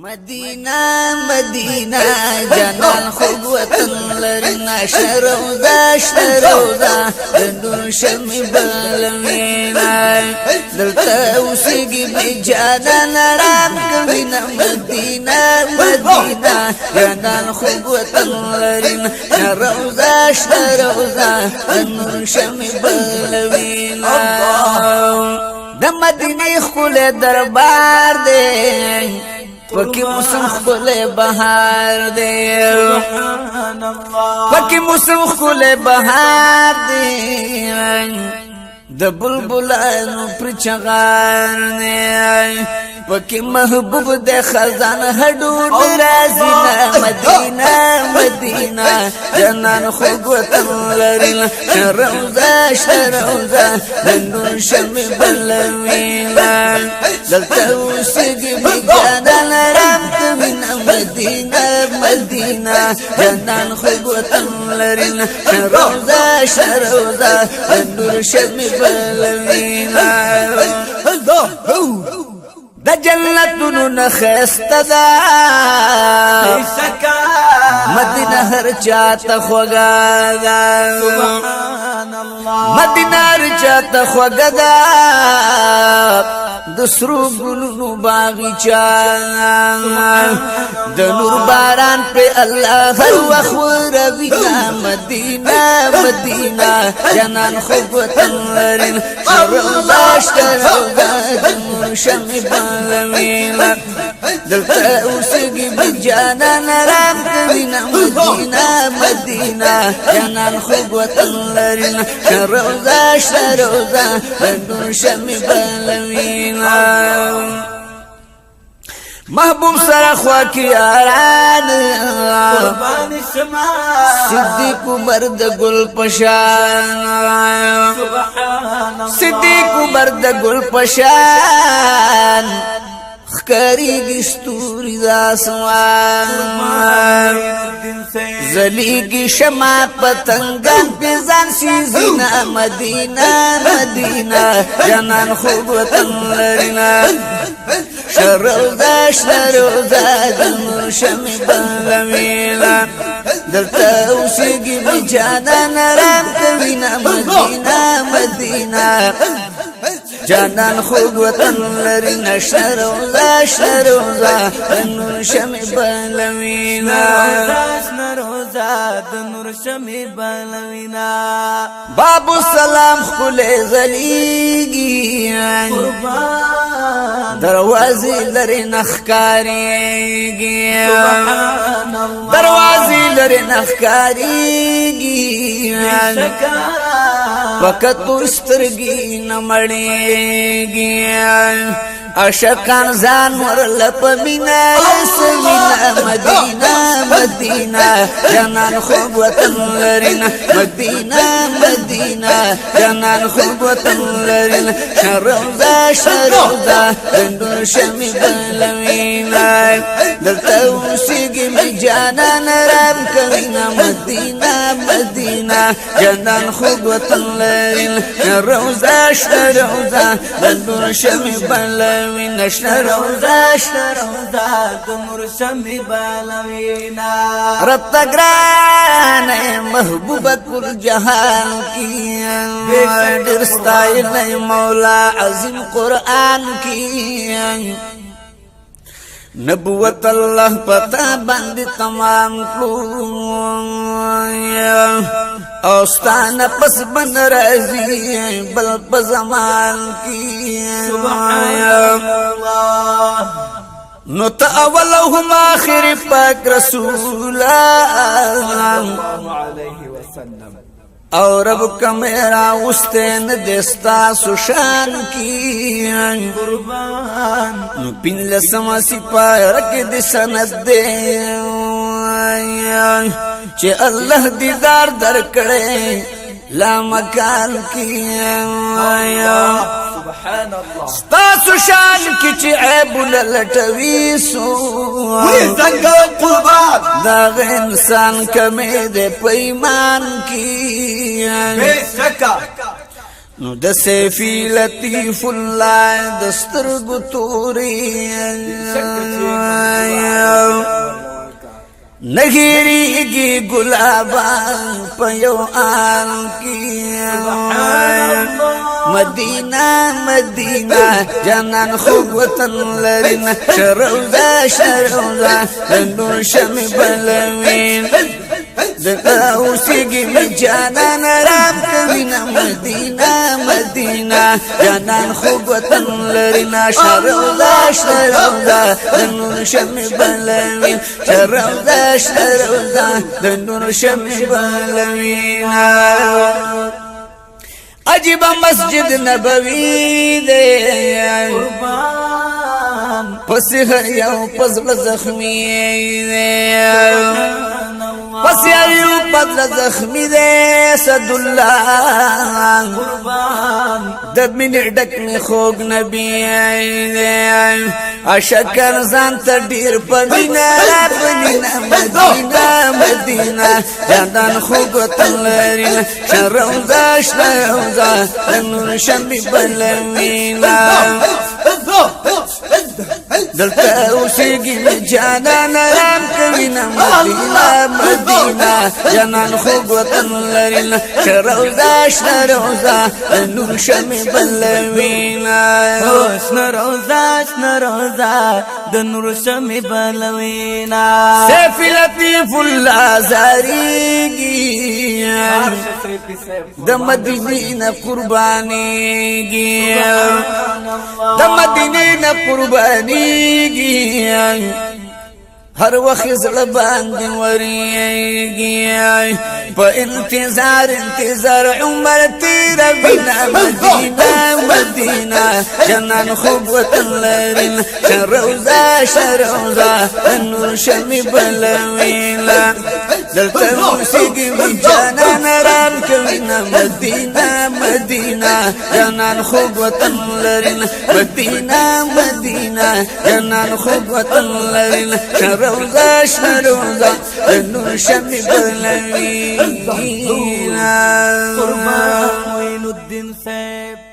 مدینہ مدینہ جنان خوب وطن لرنا شروزا شروزا دنور شمی بلوینا دلتا اوسیگی بی جانان رام کوینا مدینہ مدینہ جنان خوب وطن لرنا شروزا شروزا دنور شمی بلوینا د مدینه خل دربار دے پکی موسم خل بہار دے پکی موسم خل بہار دے د بلبلانو پر چغار دے پکی محبوب دے خزان ہڈون رازینا مدینہ مدینہ جنان خوب وطن لرنا شروزا شروزا دنور شمی بلوینا دلتا اوسیگی بی جانان رام کوینا مدینہ مدینہ جنان خوب وطن لرنا شروزا شروزا دنور شمی بلوینا دا جنتونو نخست دا مدینہ ہر چاہتا خوگا دا مدینہ ہر چاہتا خوگا دا دسرو گلونو باغی چاہتا دنور باران پہ اللہ ہر وخور بینا مدینہ مدینہ جنان خوب وطن لرنا شروزا شروزا دنور شمی بلوینا دلتا اوسیگی بی جانان رام کوینا مدینہ مدینہ جنان خوب وطن لرنا شروزا شروزا دنور شمی بلوینا محبوب سرخوا کی آران صدیق مرد گل پشان صدیق مرد گل پشان خکاری گستوری داسوان زلی کی شما پتنگان پیزان شیزینا مدینہ مدینہ جنان خوب وطن لرنا شروزا شروزا دنور شمی بلوینا دلتا اوسیگی بی جانان رام کوینا مدینہ مدینہ جانان خوب وطن لرنا شروزا شروزا دنور شمی بلوینا دنور شمی بلوینا بابو سلام خل زلیگی دروازی لری نخکاریگی دروازی لری نخکاریگی وقت پرسترگی نمڑیگی اشکان زانور لپ مینا یسمینا مدینہ مدینہ جنان خوب وطن لرنا مدینہ مدینہ جنان خوب وطن لرنا شروزا شروزا دنور شمی بلوینا دلتا اوسیگی بی جانان رام کوینا مدینہ مدینہ جنان خوب وطن لرنا شروزا شروزا دنور شمی بلوینا شروزا شروزا دنور شمی بلوینا رب تگران محبوبت کل جہان کی درستائی مولا عظیم قرآن کی نبوت اللہ پتا بند تمام کو اوستان پس بن رضی بل پزمان کی نو تا اولهم آخر پاک رسولا اور رب کا میرا وستین دستا سشان کی نو پین لسما سپای رک دی سند دے چے اللہ دیدار در کڑے لا مکان کی ستاسو شان کی چی عیب للٹوی سو داغ انسان کمی دے پیمان کی نو د سیفی لطیف الله دستر گتوری نهیریږي ګلابان په یو آن کې مدینه مدینه جانان خوږ وطن لري نه شروزه شروزه د نور شمع بلوي دلته اوسېږي مې جانان آرام کوي نه مدینه مدینه جانان خوږ وطن لري نه شروزه شروزه د نور شمع بلوي شروزه شروزه د نور شمع بلوي عجیب مسجد نبوی دے پس هر یو پزل زخمی دے پس هر یو پزل زخمی دے صد اللہ دب من ڈک میں خوگ نبی دے اشکر زان تا دیر پمینا پمینا مدینہ مدینہ جاندان خوگ وطن لرین شروزہ شروزہ نور شمع بلوینا دلتا اوسېږي جانان آرام کوي نه مدینه مدینه جانان خوږ وطن لري نه شروزه شروزه نور شمع بلوینا شنه روزه د نور شمع بلوینا سیف لطیف الله زاریږي د مدینې نه قربانیږي د مدینې نه قربانیږي هر وخت زړه باندې وریږي په انتظار عمر تیر بنا مدینه مدینه جنان خوب وطن لري شروزه شروزه نور شمع بلوینا دلته اوسېږي جانان آرام کوي نه مدینه مدینه جانان خوب وطن لري مدینه مدینه جانان خوب وطن لري شروزه شروزه نور شمع بلوینا قربان معین الدین صاحب